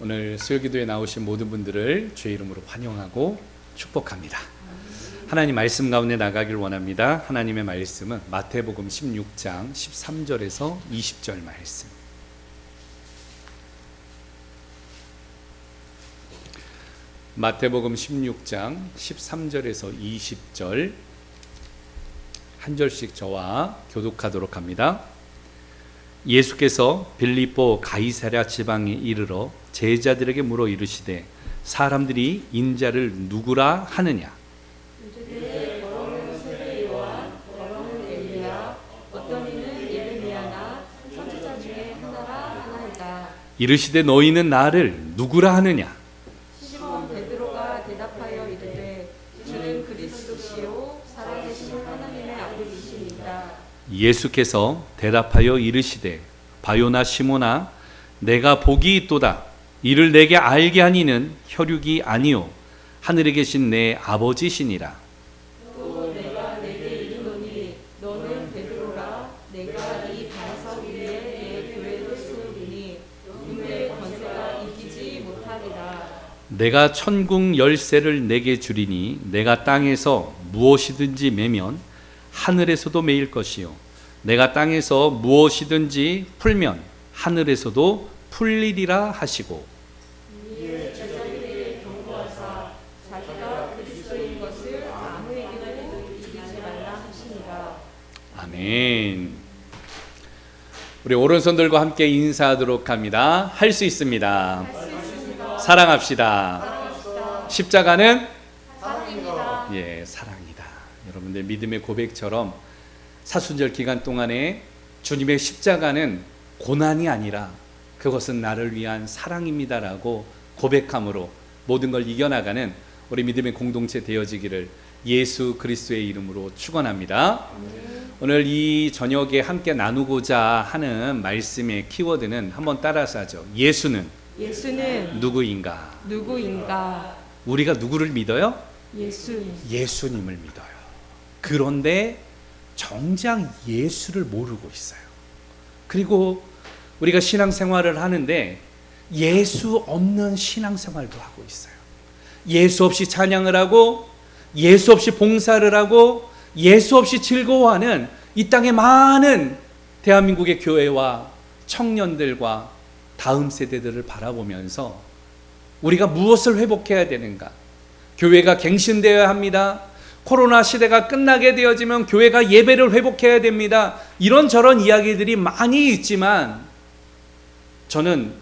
오늘 수요기도에 나오신 모든 분들을 주의 이름으로 환영하고 축복합니다. 하나님 말씀 가운데 나가길 원합니다. 하나님의 말씀은 마태복음 16장 13절에서 20절 말씀. 마태복음 16장 13절에서 20절 한 절씩 저와 교독하도록 합니다. 예수께서 빌립보 가이사랴 지방에 이르러 제자들에게 물어 이르시되 사람들이 인자를 누구라 하느냐? 이르되 더러는 세례 요한, 더러는 엘리야, 어떤 이는 예레미야나 선지자 중에 하나라 하나이다. 이르시되 너희는 나를 누구라 하느냐? 시몬 베드로가 대답하여 이르되 주는 그리스도시요 살아계신 하나님의 아들이시니라. 예수께서 대답하여 이르시되 바요나 시몬아 내가 복이 있도다. 이를 내게 알게 하니는 혈육이 아니요 하늘에 계신 내 아버지시니라. 또 내가 내게 이르노니 너는 베드로라. 내가 이 반석 위에 내 교회를 세우리니 눈의 권세가 이기지 못하리라. 내가 천국 열쇠를 내게 주리니 내가 땅에서 무엇이든지 매면 하늘에서도 매일 것이요 내가 땅에서 무엇이든지 풀면 하늘에서도 풀리리라 하시고 이에 제자들에게 경고하사 자기가 그리스도인 것을 아무에게도 이기지 말라 하시니라. 아멘. 우리 오른손들과 함께 인사하도록 합니다. 할 수 있습니다. 사랑합시다. 십자가는 사랑입니다. 사랑이다. 여러분들 믿음의 고백처럼 사순절 기간 동안에 주님의 십자가는 고난이 아니라 그것은 나를 위한 사랑입니다라고 고백함으로 모든 걸 이겨나가는 우리 믿음의 공동체 되어지기를 예수 그리스도의 이름으로 축원합니다. 오늘 이 저녁에 함께 나누고자 하는 말씀의 키워드는 한번 따라서 하죠. 예수는 누구인가? 누구인가? 우리가 누구를 믿어요? 예수님을 믿어요. 그런데 정작 예수를 모르고 있어요. 그리고 우리가 신앙생활을 하는데 예수 없는 신앙생활도 하고 있어요. 예수 없이 찬양을 하고 예수 없이 봉사를 하고 예수 없이 즐거워하는 이 땅의 많은 대한민국의 교회와 청년들과 다음 세대들을 바라보면서 우리가 무엇을 회복해야 되는가? 교회가 갱신되어야 합니다. 코로나 시대가 끝나게 되어지면 교회가 예배를 회복해야 됩니다. 이런저런 이야기들이 많이 있지만 저는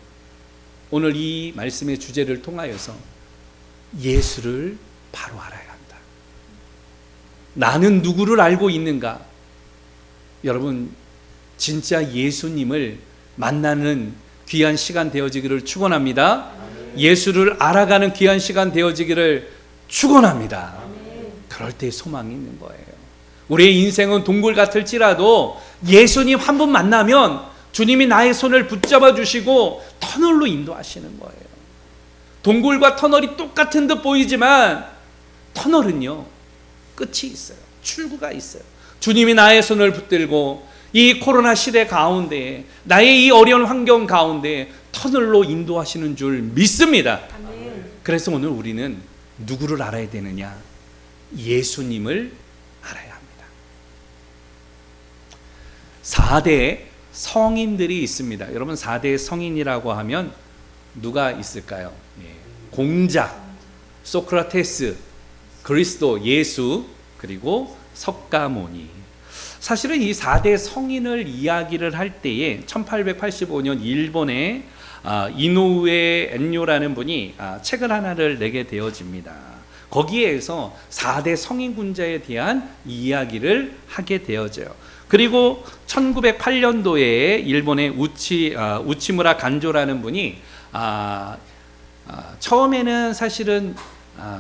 오늘 이 말씀의 주제를 통하여서 예수를 바로 알아야 한다. 나는 누구를 알고 있는가? 여러분 진짜 예수님을 만나는 귀한 시간 되어지기를 축원합니다. 예수를 알아가는 귀한 시간 되어지기를 축원합니다. 그럴 때 소망이 있는 거예요. 우리의 인생은 동굴 같을지라도 예수님 한 분 만나면 주님이 나의 손을 붙잡아 주시고 터널로 인도하시는 거예요. 동굴과 터널이 똑같은 듯 보이지만 터널은요 끝이 있어요. 출구가 있어요. 주님이 나의 손을 붙들고 이 코로나 시대 가운데 나의 이 어려운 환경 가운데 터널로 인도하시는 줄 믿습니다. 아멘. 그래서 오늘 우리는 누구를 알아야 되느냐? 예수님을 알아야 합니다. 4대 성인들이 있습니다. 여러분 4대 성인이라고 하면 누가 있을까요? 공자, 소크라테스, 그리스도, 예수, 그리고 석가모니. 사실은 이 4대 성인을 이야기를 할 때에 1885년 일본의 이노우에 엔요라는 분이 책을 하나를 내게 되어집니다. 거기에서 4대 성인군자에 대한 이야기를 하게 되어져요. 그리고 1908년도에 일본의 우치무라 간조라는 분이 처음에는 사실은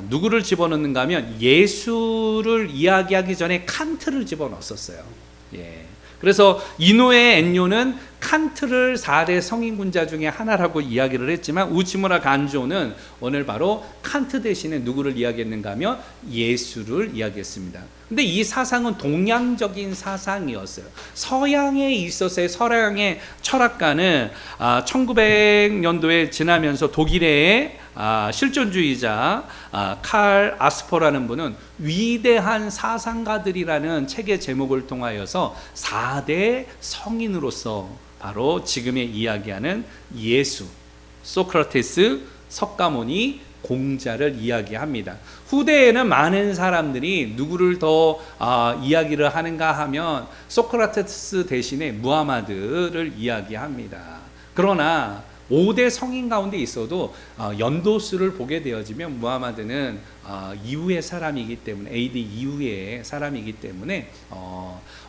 누구를 집어넣는가 하면 예수를 이야기하기 전에 칸트를 집어넣었어요. 그래서 이노우에 엔요는 칸트를 4대 성인군자 중에 하나라고 이야기를 했지만 우치무라 간조는 오늘 바로 칸트 대신에 누구를 이야기했는가 하면 예수를 이야기했습니다. 근데 이 사상은 동양적인 사상이었어요. 서양에 있었어요. 서양의 철학가는 1900년도에 지나면서 독일의 실존주의자 칼 아스퍼라는 분은 위대한 사상가들이라는 책의 제목을 통하여서 4대 성인으로서 바로 지금의 이야기하는 예수, 소크라테스, 석가모니, 공자를 이야기합니다. 후대에는 많은 사람들이 누구를 더 이야기를 하는가 하면 소크라테스 대신에 무하마드를 이야기합니다. 그러나 5대 성인 가운데 있어도 연도수를 보게 되어지면 무하마드는 이후의 사람이기 때문에 AD 이후의 사람이기 때문에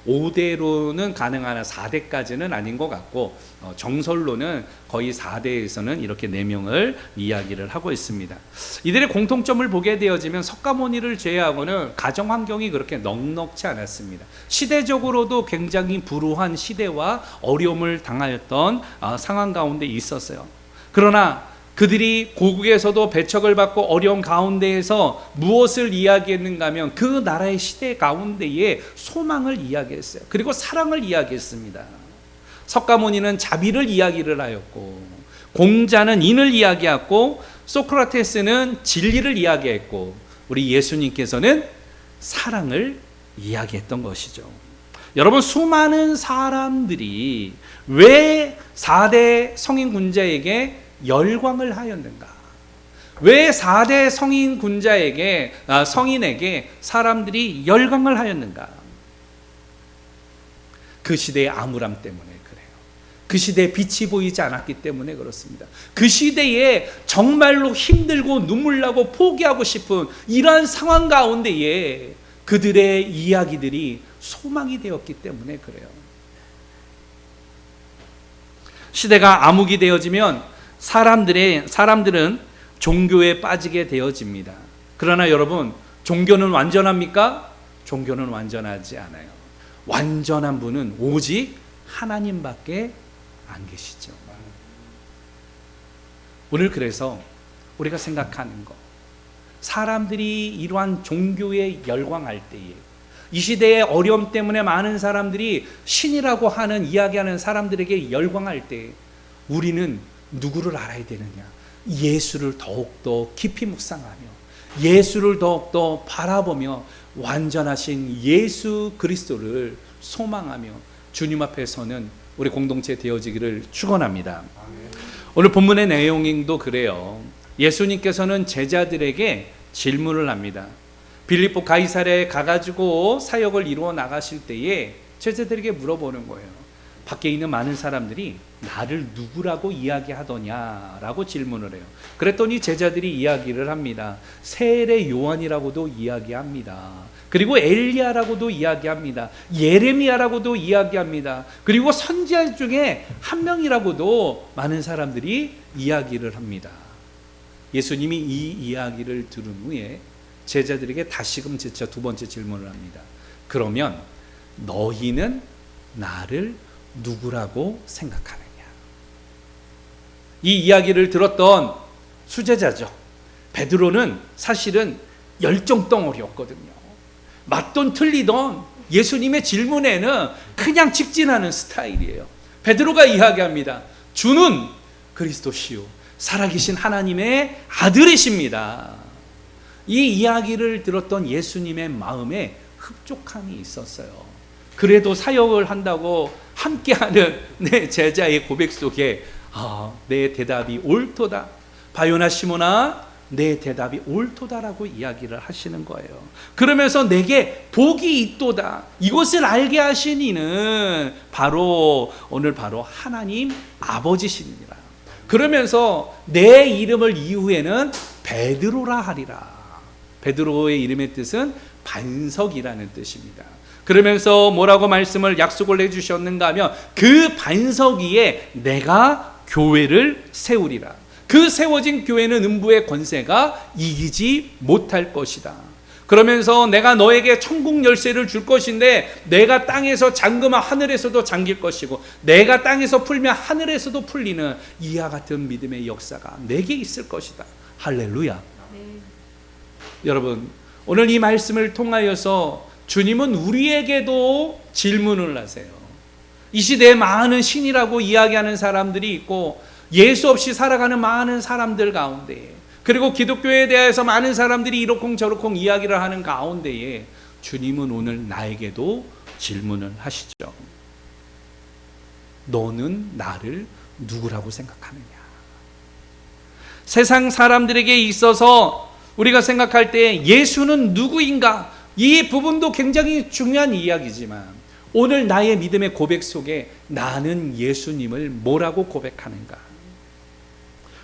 5대로는 가능하나 4대까지는 아닌 것 같고 정설로는 거의 4대에서는 이렇게 4명을 이야기를 하고 있습니다. 이들의 공통점을 보게 되어지면 석가모니를 제외하고는 가정 환경이 그렇게 넉넉지 않았습니다. 시대적으로도 굉장히 불우한 시대와 어려움을 당하였던 상황 가운데 있었어요. 그러나 그들이 고국에서도 배척을 받고 어려운 가운데에서 무엇을 이야기했는가 하면 그 나라의 시대 가운데에 소망을 이야기했어요. 그리고 사랑을 이야기했습니다. 석가모니는 자비를 이야기를 하였고, 공자는 인을 이야기했고, 소크라테스는 진리를 이야기했고, 우리 예수님께서는 사랑을 이야기했던 것이죠. 여러분, 수많은 사람들이 왜 4대 성인 군자에게 열광을 하였는가? 왜 4대 성인 군자에게 성인에게 사람들이 열광을 하였는가? 그 시대의 암울함 때문에 그래요. 그 시대에 빛이 보이지 않았기 때문에 그렇습니다. 그 시대에 정말로 힘들고 눈물 나고 포기하고 싶은 이러한 상황 가운데에 그들의 이야기들이 소망이 되었기 때문에 그래요. 시대가 암흑이 되어지면 사람들은 종교에 빠지게 되어집니다. 그러나 여러분, 종교는 완전합니까? 종교는 완전하지 않아요. 완전한 분은 오직 하나님밖에 안 계시죠. 오늘 그래서 우리가 생각하는 것, 사람들이 이러한 종교에 열광할 때에, 이 시대의 어려움 때문에 많은 사람들이 신이라고 하는 이야기하는 사람들에게 열광할 때 우리는 누구를 알아야 되느냐? 예수를 더욱더 깊이 묵상하며 예수를 더욱더 바라보며 완전하신 예수 그리스도를 소망하며 주님 앞에 서는 우리 공동체 되어지기를 축원합니다. 오늘 본문의 내용도 그래요. 예수님께서는 제자들에게 질문을 합니다. 빌립보 가이사랴에 가가지고 사역을 이루어 나가실 때에 제자들에게 물어보는 거예요. 밖에 있는 많은 사람들이 나를 누구라고 이야기하더냐라고 질문을 해요. 그랬더니 제자들이 이야기를 합니다. 세례 요한이라고도 이야기합니다. 그리고 엘리야라고도 이야기합니다. 예레미야라고도 이야기합니다. 그리고 선지자 중에 한 명이라고도 많은 사람들이 이야기를 합니다. 예수님이 이 이야기를 들은 후에 제자들에게 다시금 재차 두 번째 질문을 합니다. 그러면 너희는 나를 누구라고 생각하느냐? 이 이야기를 들었던 수제자죠. 베드로는 사실은 열정 덩어리였거든요. 맞던 틀리던 예수님의 질문에는 그냥 직진하는 스타일이에요. 베드로가 이야기합니다. 주는 그리스도시요 살아계신 하나님의 아들이십니다. 이 이야기를 들었던 예수님의 마음에 흡족함이 있었어요. 그래도 사역을 한다고 함께하는 내 제자의 고백 속에 내 대답이 옳도다. 바요나 시모나 내 대답이 옳도다라고 이야기를 하시는 거예요. 그러면서 내게 복이 있도다. 이것을 알게 하신 이는 오늘 바로 하나님 아버지시니라. 그러면서 내 이름을 이후에는 베드로라 하리라. 베드로의 이름의 뜻은 반석이라는 뜻입니다. 그러면서 뭐라고 말씀을 약속을 해주셨는가 하면 그 반석 위에 내가 교회를 세우리라. 그 세워진 교회는 음부의 권세가 이기지 못할 것이다. 그러면서 내가 너에게 천국 열쇠를 줄 것인데 내가 땅에서 잠그면 하늘에서도 잠길 것이고 내가 땅에서 풀면 하늘에서도 풀리는 이와 같은 믿음의 역사가 내게 있을 것이다. 할렐루야. 네. 여러분, 오늘 이 말씀을 통하여서 주님은 우리에게도 질문을 하세요. 이 시대에 많은 신이라고 이야기하는 사람들이 있고 예수 없이 살아가는 많은 사람들 가운데, 그리고 기독교에 대해서 많은 사람들이 이러쿵저러쿵 이야기를 하는 가운데에 주님은 오늘 나에게도 질문을 하시죠. 너는 나를 누구라고 생각하느냐? 세상 사람들에게 있어서 우리가 생각할 때 예수는 누구인가? 이 부분도 굉장히 중요한 이야기지만 오늘 나의 믿음의 고백 속에 나는 예수님을 뭐라고 고백하는가?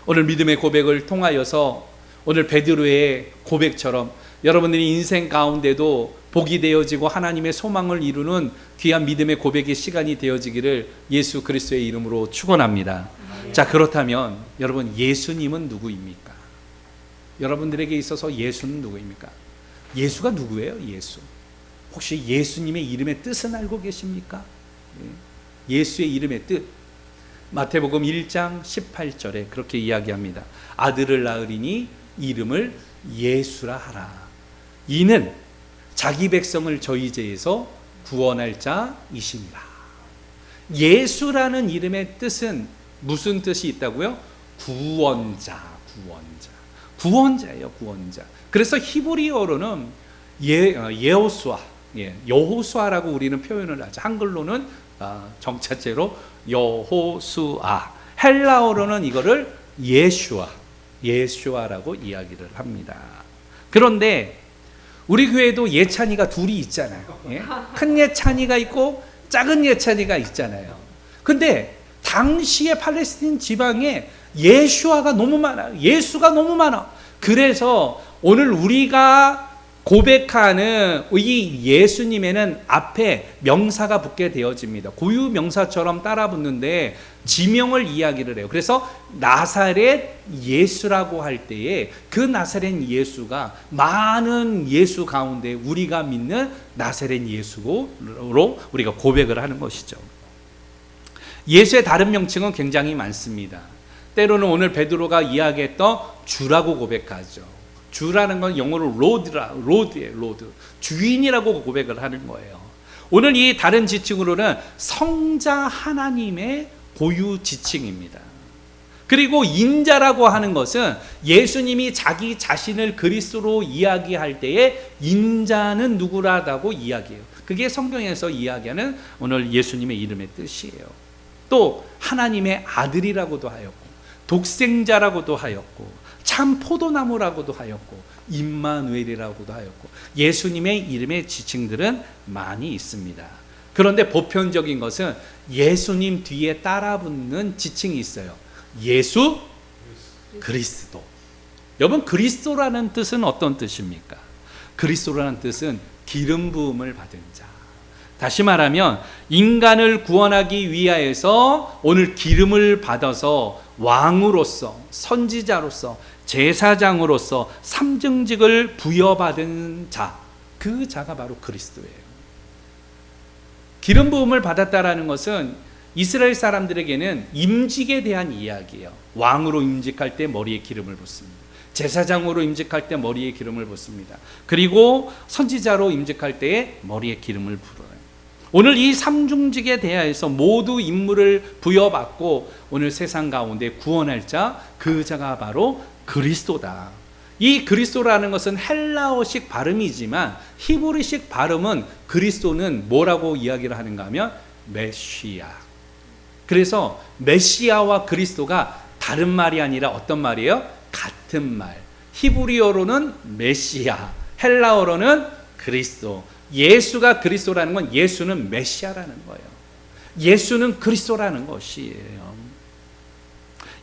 오늘 믿음의 고백을 통하여서 오늘 베드로의 고백처럼 여러분들이 인생 가운데도 복이 되어지고 하나님의 소망을 이루는 귀한 믿음의 고백의 시간이 되어지기를 예수 그리스도의 이름으로 축원합니다. 자, 그렇다면 여러분, 예수님은 누구입니까? 여러분들에게 있어서 예수는 누구입니까? 예수가 누구예요? 예수. 혹시 예수님의 이름의 뜻은 알고 계십니까? 예수의 이름의 뜻, 마태복음 1장 18절에 그렇게 이야기합니다. 아들을 낳으리니 이름을 예수라 하라. 이는 자기 백성을 저희 죄에서 구원할 자이시니라. 예수라는 이름의 뜻은 무슨 뜻이 있다고요? 구원자예요, 구원자. 그래서 히브리어로는 여호수아라고 우리는 표현을 하죠. 한글로는 정자체로 여호수아, 헬라어로는 이거를 예슈아라고 이야기를 합니다. 그런데 우리 교회도 예찬이가 둘이 있잖아요. 큰 예찬이가 있고 작은 예찬이가 있잖아요. 근데 당시의 팔레스틴 지방에 예수가 너무 많아. 그래서 오늘 우리가 고백하는 이 예수님에는 앞에 명사가 붙게 되어집니다. 고유 명사처럼 따라 붙는데 지명을 이야기를 해요. 그래서 나사렛 예수라고 할 때에 그 나사렛 예수가 많은 예수 가운데 우리가 믿는 나사렛 예수로 우리가 고백을 하는 것이죠. 예수의 다른 명칭은 굉장히 많습니다. 때로는 오늘 베드로가 이야기했던 주라고 고백하죠. 주라는 건 영어로 로드예요. 주인이라고 고백을 하는 거예요. 오늘 이 다른 지칭으로는 성자 하나님의 고유 지칭입니다. 그리고 인자라고 하는 것은 예수님이 자기 자신을 그리스도로 이야기할 때에 인자는 누구라고 이야기해요. 그게 성경에서 이야기하는 오늘 예수님의 이름의 뜻이에요. 또 하나님의 아들이라고도 하였고 독생자라고도 하였고 참 포도나무라고도 하였고 임마누엘이라고도 하였고 예수님의 이름의 지칭들은 많이 있습니다. 그런데 보편적인 것은 예수님 뒤에 따라붙는 지칭이 있어요. 예수 그리스도. 여러분, 그리스도라는 뜻은 어떤 뜻입니까? 그리스도라는 뜻은 기름 부음을 받은 자. 다시 말하면 인간을 구원하기 위하여서 오늘 기름을 받아서 왕으로서 선지자로서 제사장으로서 삼정직을 부여받은 자, 그 자가 바로 그리스도예요. 기름 부음을 받았다라는 것은 이스라엘 사람들에게는 임직에 대한 이야기예요. 왕으로 임직할 때 머리에 기름을 붓습니다. 제사장으로 임직할 때 머리에 기름을 붓습니다. 그리고 선지자로 임직할 때에 머리에 기름을 부어요. 오늘 이 삼중직에 대하여서 모두 임무를 부여받고 오늘 세상 가운데 구원할 자, 그 자가 바로 그리스도다. 이 그리스도라는 것은 헬라어식 발음이지만 히브리식 발음은 그리스도는 뭐라고 이야기를 하는가 하면 메시아. 그래서 메시아와 그리스도가 다른 말이 아니라 어떤 말이에요? 같은 말. 히브리어로는 메시아, 헬라어로는 그리스도. 예수가 그리스도라는 건 예수는 메시아라는 거예요. 예수는 그리스도라는 것이에요.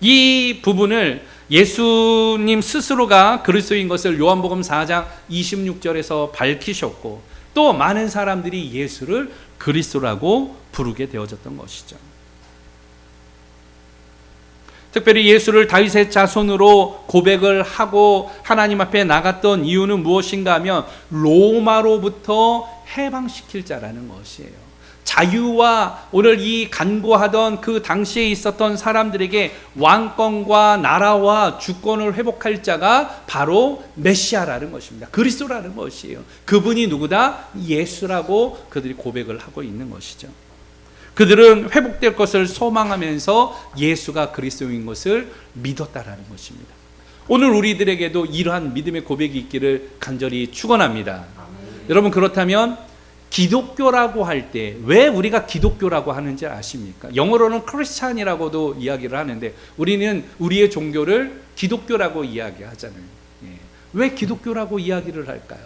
이 부분을 예수님 스스로가 그리스도인 것을 요한복음 4장 26절에서 밝히셨고 또 많은 사람들이 예수를 그리스도라고 부르게 되어졌던 것이죠. 특별히 예수를 다윗의 자손으로 고백을 하고 하나님 앞에 나갔던 이유는 무엇인가 하면 로마로부터 해방시킬 자라는 것이에요. 자유와 오늘 이 간구하던 그 당시에 있었던 사람들에게 왕권과 나라와 주권을 회복할 자가 바로 메시아라는 것입니다. 그리스도라는 것이에요. 그분이 누구다? 예수라고 그들이 고백을 하고 있는 것이죠. 그들은 회복될 것을 소망하면서 예수가 그리스도인 것을 믿었다라는 것입니다. 오늘 우리들에게도 이러한 믿음의 고백이 있기를 간절히 축원합니다. 여러분, 그렇다면 기독교라고 할 때 왜 우리가 기독교라고 하는지 아십니까? 영어로는 크리스찬이라고도 이야기를 하는데 우리는 우리의 종교를 기독교라고 이야기하잖아요. 왜 기독교라고 이야기를 할까요?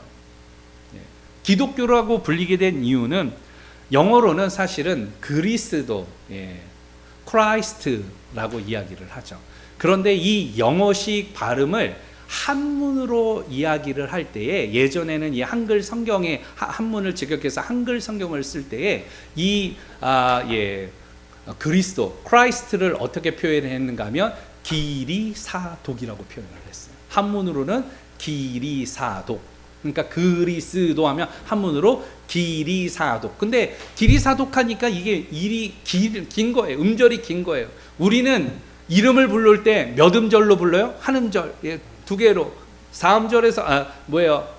기독교라고 불리게 된 이유는 영어로는 사실은 그리스도, 크라이스트라고 이야기를 하죠. 그런데 이 영어식 발음을 한문으로 이야기를 할 때에 예전에는 이 한글 성경의 한문을 직역해서 한글 성경을 쓸 때에 이 그리스도, 크라이스트를 어떻게 표현했는가 하면 기리사독이라고 표현을 했어요. 한문으로는 기리사독. 그러니까 그리스도 하면 한문으로 기리사독. 근데 기리사독하니까 이게 일이 긴 거예요. 음절이 긴 거예요. 우리는 이름을 부를 때 몇 음절로 불러요? 한 음절. 두 개로 3절에서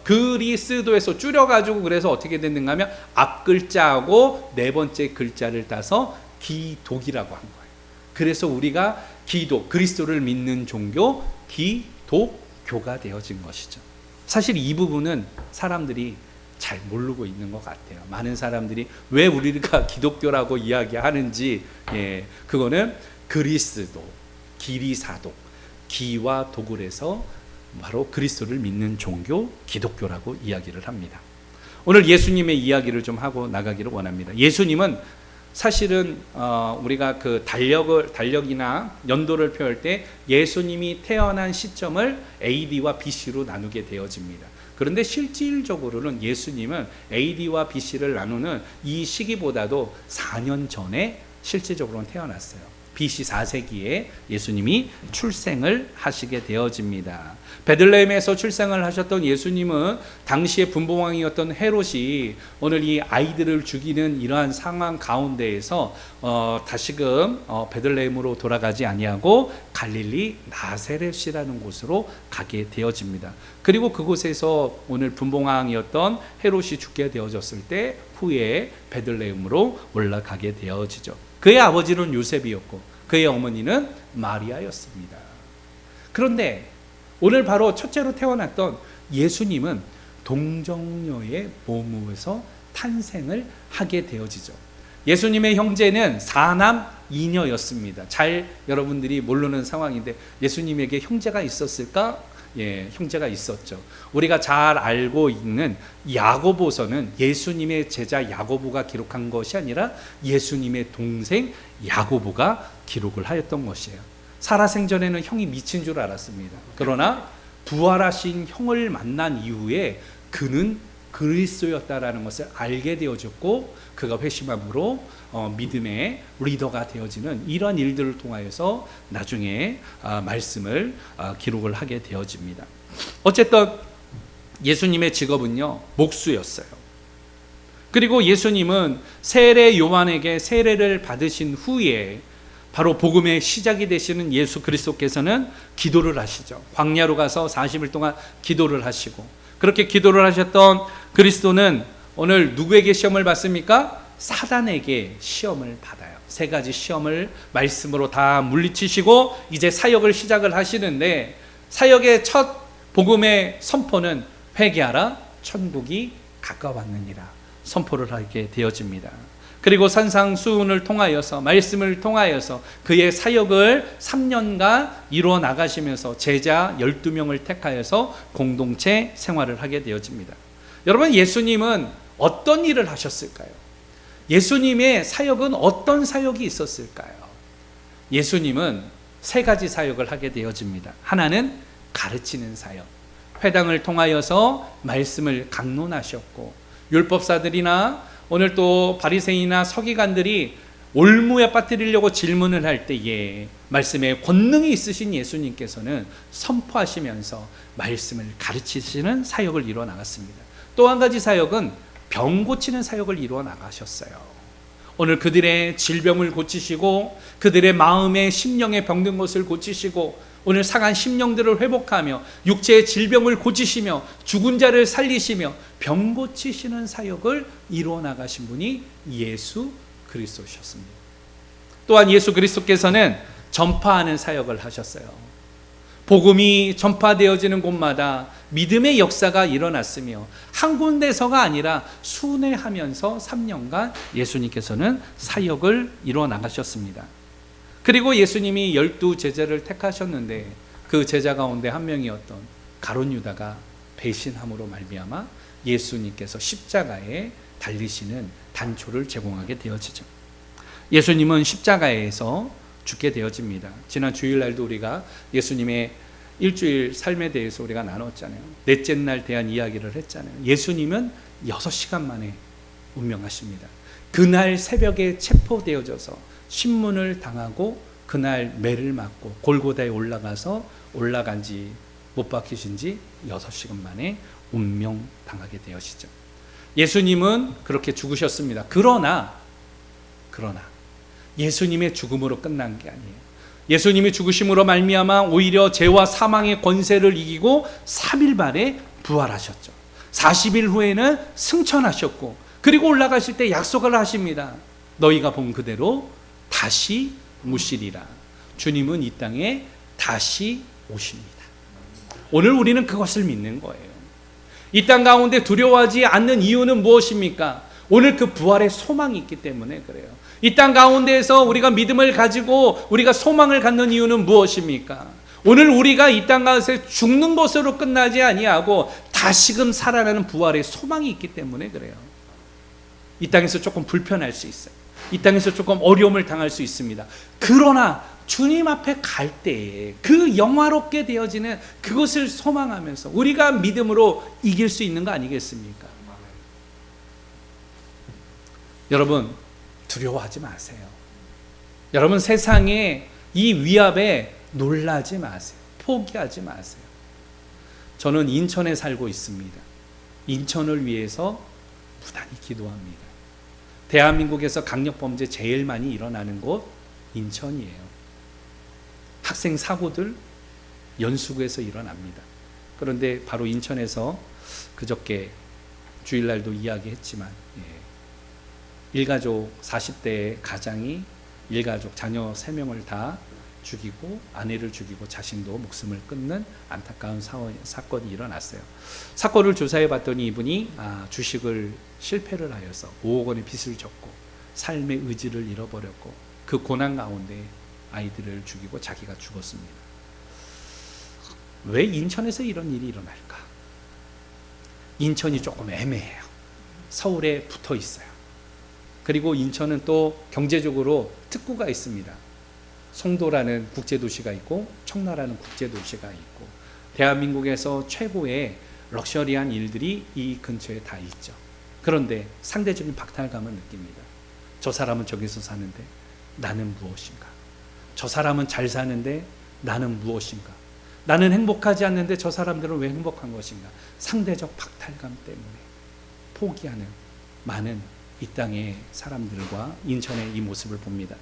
그리스도에서 줄여가지고 그래서 어떻게 됐는가 하면 앞 글자하고 네 번째 글자를 따서 기독이라고 한 거예요. 그래서 우리가 기독, 그리스도를 믿는 종교 기독교가 되어진 것이죠. 사실 이 부분은 사람들이 잘 모르고 있는 것 같아요. 많은 사람들이 왜 우리가 기독교라고 이야기하는지, 그거는 그리스도, 기리사독, 기와 독을 해서 바로 그리스도를 믿는 종교 기독교라고 이야기를 합니다. 오늘 예수님의 이야기를 좀 하고 나가기를 원합니다. 예수님은 사실은 우리가 그 달력이나 연도를 표할 때 예수님이 태어난 시점을 AD와 BC로 나누게 되어집니다. 그런데 실질적으로는 예수님은 AD와 BC를 나누는 이 시기보다도 4년 전에 실질적으로는 태어났어요. BC 4세기에 예수님이 출생을 하시게 되어집니다. 베들레헴에서 출생을 하셨던 예수님은 당시의 분봉왕이었던 헤롯이 오늘 이 아이들을 죽이는 이러한 상황 가운데에서 다시금 베들레헴으로 돌아가지 아니하고 갈릴리 나세렛이라는 곳으로 가게 되어집니다. 그리고 그곳에서 오늘 분봉왕이었던 헤롯이 죽게 되어졌을 때 후에 베들레헴으로 올라가게 되어지죠. 그의 아버지는 요셉이었고 그의 어머니는 마리아였습니다. 그런데 오늘 바로 첫째로 태어났던 예수님은 동정녀의 몸에서 탄생을 하게 되어지죠. 예수님의 형제는 4남 2녀였습니다. 잘 여러분들이 모르는 상황인데 예수님에게 형제가 있었을까? 형제가 있었죠. 우리가 잘 알고 있는 야고보서는 예수님의 제자 야고보가 기록한 것이 아니라 예수님의 동생 야고보가 기록을 하였던 것이에요. 살아생전에는 형이 미친 줄 알았습니다. 그러나 부활하신 형을 만난 이후에 그는 그리스도였다라는 것을 알게 되어졌고 그가 회심함으로 믿음의 리더가 되어지는 이러한 일들을 통하여서 나중에 말씀을 기록을 하게 되어집니다. 어쨌든 예수님의 직업은요 목수였어요. 그리고 예수님은 세례 요한에게 세례를 받으신 후에 바로 복음의 시작이 되시는 예수 그리스도께서는 기도를 하시죠. 광야로 가서 40일 동안 기도를 하시고 그렇게 기도를 하셨던 그리스도는 오늘 누구에게 시험을 받습니까? 사단에게 시험을 받아요. 세 가지 시험을 말씀으로 다 물리치시고 이제 사역을 시작을 하시는데 사역의 첫 복음의 선포는 회개하라 천국이 가까웠느니라 선포를 하게 되어집니다. 그리고 산상수훈을 통하여서 말씀을 통하여서 그의 사역을 3년간 이루어 나가시면서 제자 12명을 택하여서 공동체 생활을 하게 되어집니다. 여러분 예수님은 어떤 일을 하셨을까요? 예수님의 사역은 어떤 사역이 있었을까요? 예수님은 세 가지 사역을 하게 되어집니다. 하나는 가르치는 사역. 회당을 통하여서 말씀을 강론하셨고 율법사들이나 오늘 또 바리새인이나 서기관들이 올무에 빠뜨리려고 질문을 할 때에 말씀에 권능이 있으신 예수님께서는 선포하시면서 말씀을 가르치시는 사역을 이루어 나갔습니다. 또 한 가지 사역은 병 고치는 사역을 이루어 나가셨어요. 오늘 그들의 질병을 고치시고 그들의 마음의 심령에 병든 것을 고치시고 오늘 상한 심령들을 회복하며 육체의 질병을 고치시며 죽은 자를 살리시며 병 고치시는 사역을 이루어 나가신 분이 예수 그리스도셨습니다. 또한 예수 그리스도께서는 전파하는 사역을 하셨어요. 복음이 전파되어지는 곳마다 믿음의 역사가 일어났으며 한 군데서가 아니라 순회하면서 3년간 예수님께서는 사역을 이루어 나가셨습니다. 그리고 예수님이 12 제자를 택하셨는데 그 제자 가운데 한 명이었던 가룟 유다가 배신함으로 말미암아 예수님께서 십자가에 달리시는 단초를 제공하게 되어지죠. 예수님은 십자가에서 죽게 되어집니다. 지난 주일날도 우리가 예수님의 일주일 삶에 대해서 우리가 나눴잖아요. 넷째 날 대한 이야기를 했잖아요. 예수님은 6시간 만에 운명하십니다. 그날 새벽에 체포되어져서 신문을 당하고 그날 매를 맞고 골고다에 올라간 지 못 박히신 지 6시간 만에 운명당하게 되어지죠. 예수님은 그렇게 죽으셨습니다. 그러나 예수님의 죽음으로 끝난 게 아니에요. 예수님이 죽으심으로 말미암아 오히려 죄와 사망의 권세를 이기고 3일 만에 부활하셨죠. 40일 후에는 승천하셨고 그리고 올라가실 때 약속을 하십니다. 너희가 본 그대로 다시 오시리라. 주님은 이 땅에 다시 오십니다. 오늘 우리는 그것을 믿는 거예요. 이 땅 가운데 두려워하지 않는 이유는 무엇입니까? 오늘 그 부활의 소망이 있기 때문에 그래요. 이 땅 가운데에서 우리가 믿음을 가지고 우리가 소망을 갖는 이유는 무엇입니까? 오늘 우리가 이 땅 가운데 죽는 것으로 끝나지 아니하고 다시금 살아나는 부활의 소망이 있기 때문에 그래요. 이 땅에서 조금 불편할 수 있어요. 이 땅에서 조금 어려움을 당할 수 있습니다. 그러나 주님 앞에 갈 때에 그 영화롭게 되어지는 그것을 소망하면서 우리가 믿음으로 이길 수 있는 거 아니겠습니까? 여러분 두려워하지 마세요. 여러분 세상에 이 위압에 놀라지 마세요. 포기하지 마세요. 저는 인천에 살고 있습니다. 인천을 위해서 부단히 기도합니다. 대한민국에서 강력범죄 제일 많이 일어나는 곳 인천이에요. 학생 사고들 연수구에서 일어납니다. 그런데 바로 인천에서 그저께 주일날도 이야기했지만 일가족 40대의 가장이 일가족 자녀 3명을 다 죽이고 아내를 죽이고 자신도 목숨을 끊는 안타까운 사건이 일어났어요. 사건을 조사해 봤더니 이분이 주식을 실패를 하여서 5억 원의 빚을 졌고 삶의 의지를 잃어버렸고 그 고난 가운데 아이들을 죽이고 자기가 죽었습니다. 왜 인천에서 이런 일이 일어날까? 인천이 조금 애매해요. 서울에 붙어 있어요. 그리고 인천은 또 경제적으로 특구가 있습니다. 송도라는 국제도시가 있고 청라라는 국제도시가 있고 대한민국에서 최고의 럭셔리한 일들이 이 근처에 다 있죠. 그런데 상대적인 박탈감을 느낍니다. 저 사람은 저기서 사는데 나는 무엇인가? 저 사람은 잘 사는데 나는 무엇인가? 나는 행복하지 않는데 저 사람들은 왜 행복한 것인가? 상대적 박탈감 때문에 포기하는 많은 이 땅의 사람들과 인천의 이 모습을 봅니다.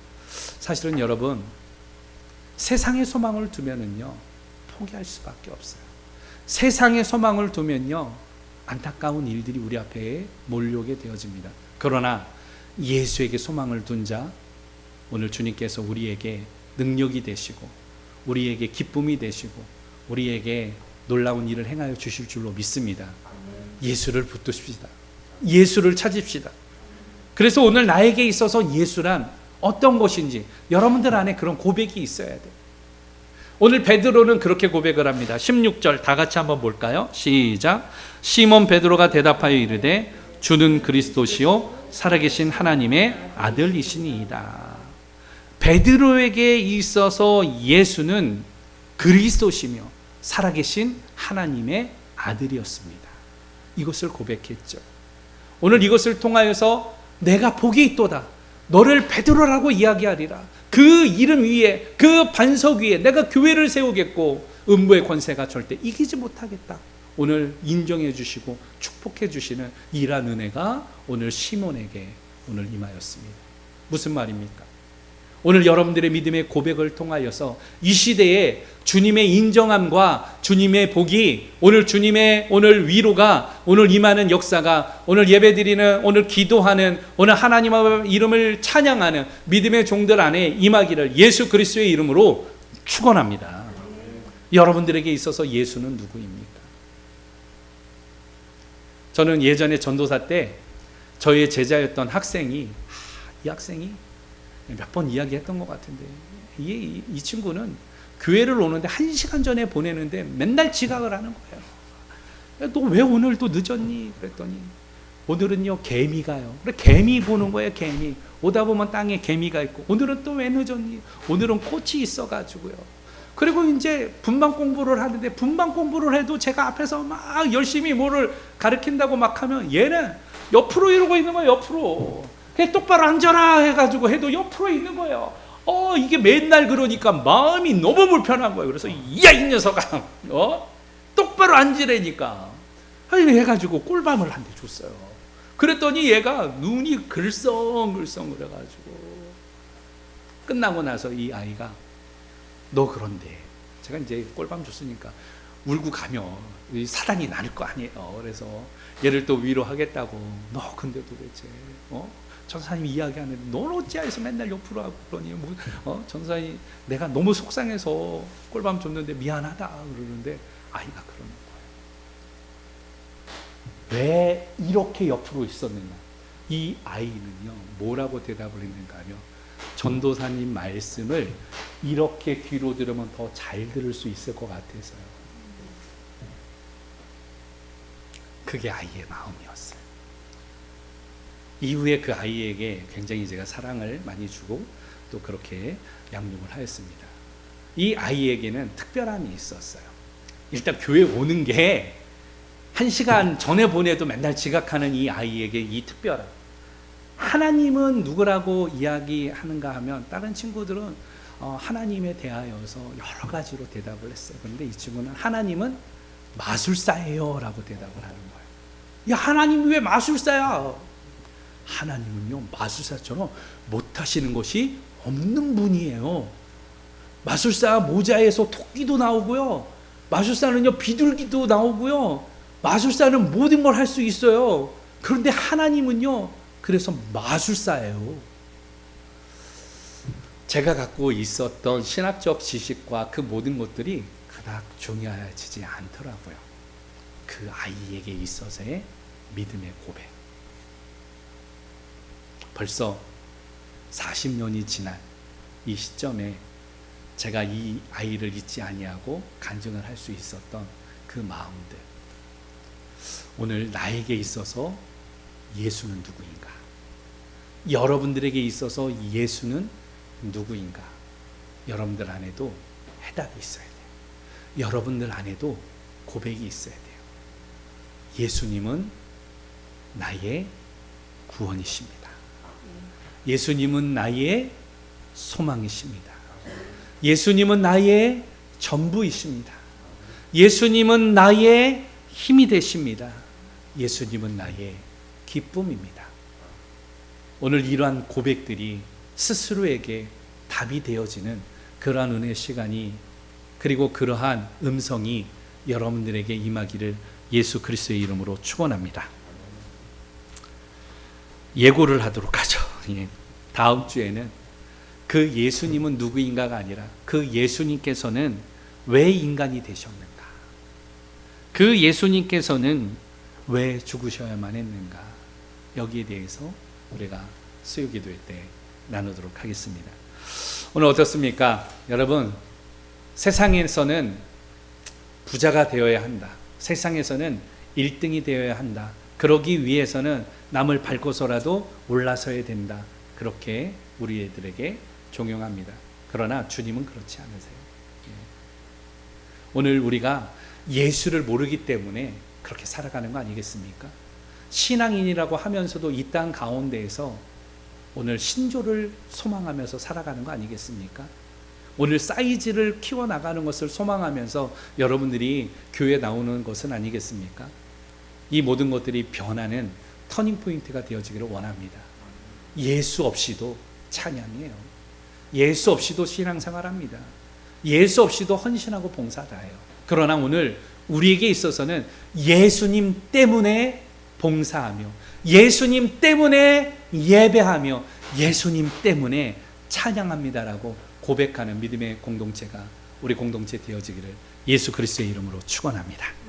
사실은 여러분 세상의 소망을 두면은요 포기할 수밖에 없어요. 세상의 소망을 두면요 안타까운 일들이 우리 앞에 몰려오게 되어집니다. 그러나 예수에게 소망을 둔 자 오늘 주님께서 우리에게 능력이 되시고 우리에게 기쁨이 되시고 우리에게 놀라운 일을 행하여 주실 줄로 믿습니다. 예수를 붙드십시다. 예수를 찾읍시다. 그래서 오늘 나에게 있어서 예수란 어떤 것인지 여러분들 안에 그런 고백이 있어야 돼요. 오늘 베드로는 그렇게 고백을 합니다. 16절 다 같이 한번 볼까요? 시작. 시몬 베드로가 대답하여 이르되 주는 그리스도시요 살아계신 하나님의 아들이시니이다. 베드로에게 있어서 예수는 그리스도시며 살아계신 하나님의 아들이었습니다. 이것을 고백했죠. 오늘 이것을 통하여서 내가 복이 있도다. 너를 베드로라고 이야기하리라. 그 이름 위에, 그 반석 위에 내가 교회를 세우겠고 음부의 권세가 절대 이기지 못하겠다. 오늘 인정해 주시고 축복해 주시는 이러한 은혜가 오늘 시몬에게 오늘 임하였습니다. 무슨 말입니까? 오늘 여러분들의 믿음의 고백을 통하여서 이 시대에 주님의 인정함과 주님의 복이, 오늘 주님의 오늘 위로가, 오늘 임하는 역사가, 오늘 예배드리는, 오늘 기도하는, 오늘 하나님의 이름을 찬양하는 믿음의 종들 안에 임하기를 예수 그리스도의 이름으로 축원합니다. 여러분들에게 있어서 예수는 누구입니까? 저는 예전에 전도사 때 저의 제자였던 학생이, 이 학생이 몇 번 이야기했던 것 같은데, 이 친구는 교회를 오는데 1시간 전에 보내는데 맨날 지각을 하는 거예요. 너 왜 오늘도 늦었니? 그랬더니 오늘은요 개미가요. 그래, 개미 보는 거예요. 개미 오다 보면 땅에 개미가 있고, 오늘은 또 왜 늦었니? 오늘은 꽃이 있어가지고요. 그리고 이제 분방 공부를 하는데, 분방 공부를 해도 제가 앞에서 막 열심히 뭐를 가르친다고 막 하면 얘는 옆으로 이러고 있는 거예요. 옆으로. 그냥 똑바로 앉아라 해가지고 해도 옆으로 있는 거예요. 이게 맨날 그러니까 마음이 너무 불편한 거예요. 그래서 야, 이 녀석아, 똑바로 앉으라니까 해가지고 꿀밤을 한 대 줬어요. 그랬더니 얘가 눈이 글썽글썽 그래가지고 끝나고 나서 이 아이가, 너 그런데, 제가 이제 꿀밤 줬으니까 울고 가면 사단이 나를 거 아니에요. 그래서 얘를 또 위로하겠다고, 너 근데 도대체 전사님이 이야기하는데 넌 어찌하여서 맨날 옆으로 하고 그러니, 전사님 내가 너무 속상해서 꿀밤 줬는데 미안하다 그러는데 아이가 그러는 거예요. 왜 이렇게 옆으로 있었느냐? 이 아이는요 뭐라고 대답을 했는가 하면, 전도사님 말씀을 이렇게 귀로 들으면 더 잘 들을 수 있을 것 같아서요. 그게 아이의 마음이었어요. 이후에 그 아이에게 굉장히 제가 사랑을 많이 주고 또 그렇게 양육을 하였습니다. 이 아이에게는 특별함이 있었어요. 일단 교회 오는 게 1시간 전에 보내도 맨날 지각하는 이 아이에게 이 특별함. 하나님은 누구라고 이야기하는가 하면, 다른 친구들은 하나님에 대하여서 여러 가지로 대답을 했어요. 그런데 이 친구는 하나님은 마술사예요 라고 대답을 하는 거예요. 야, 하나님이 왜 마술사야? 하나님은요 마술사처럼 못하시는 것이 없는 분이에요. 마술사 모자에서 토끼도 나오고요, 마술사는요 비둘기도 나오고요, 마술사는 모든 걸 할 수 있어요. 그런데 하나님은요, 그래서 마술사예요. 제가 갖고 있었던 신학적 지식과 그 모든 것들이 그닥 중요하지 않더라고요. 그 아이에게 있어서의 믿음의 고백. 벌써 40년이 지난 이 시점에 제가 이 아이를 잊지 아니하고 간증을 할 수 있었던 그 마음들. 오늘 나에게 있어서 예수는 누구인가? 여러분들에게 있어서 예수는 누구인가? 여러분들 안에도 해답이 있어야 돼요. 여러분들 안에도 고백이 있어야 돼요. 예수님은 나의 구원이십니다. 예수님은 나의 소망이십니다. 예수님은 나의 전부이십니다. 예수님은 나의 힘이 되십니다. 예수님은 나의 기쁨입니다. 오늘 이러한 고백들이 스스로에게 답이 되어지는 그러한 은혜의 시간이, 그리고 그러한 음성이 여러분들에게 임하기를 예수 그리스도의 이름으로 축원합니다. 예고를 하도록 하죠. 다음 주에는 그 예수님은 누구인가가 아니라 그 예수님께서는 왜 인간이 되셨는가, 그 예수님께서는 왜 죽으셔야만 했는가, 여기에 대해서 우리가 수요기도회 때 나누도록 하겠습니다. 오늘 어떻습니까? 여러분, 세상에서는 부자가 되어야 한다, 세상에서는 1등이 되어야 한다, 그러기 위해서는 남을 밟고서라도 올라서야 된다, 그렇게 우리 애들에게 종용합니다. 그러나 주님은 그렇지 않으세요. 오늘 우리가 예수를 모르기 때문에 그렇게 살아가는 거 아니겠습니까? 신앙인이라고 하면서도 이 땅 가운데에서 오늘 신조를 소망하면서 살아가는 거 아니겠습니까? 오늘 사이즈를 키워나가는 것을 소망하면서 여러분들이 교회에 나오는 것은 아니겠습니까? 이 모든 것들이 변하는 터닝포인트가 되어지기를 원합니다. 예수 없이도 찬양해요. 예수 없이도 신앙생활합니다. 예수 없이도 헌신하고 봉사다해요. 그러나 오늘 우리에게 있어서는 예수님 때문에 봉사하며 예수님 때문에 예배하며 예수님 때문에 찬양합니다라고 고백하는 믿음의 공동체가 우리 공동체 되어지기를 예수 그리스도의 이름으로 축원합니다.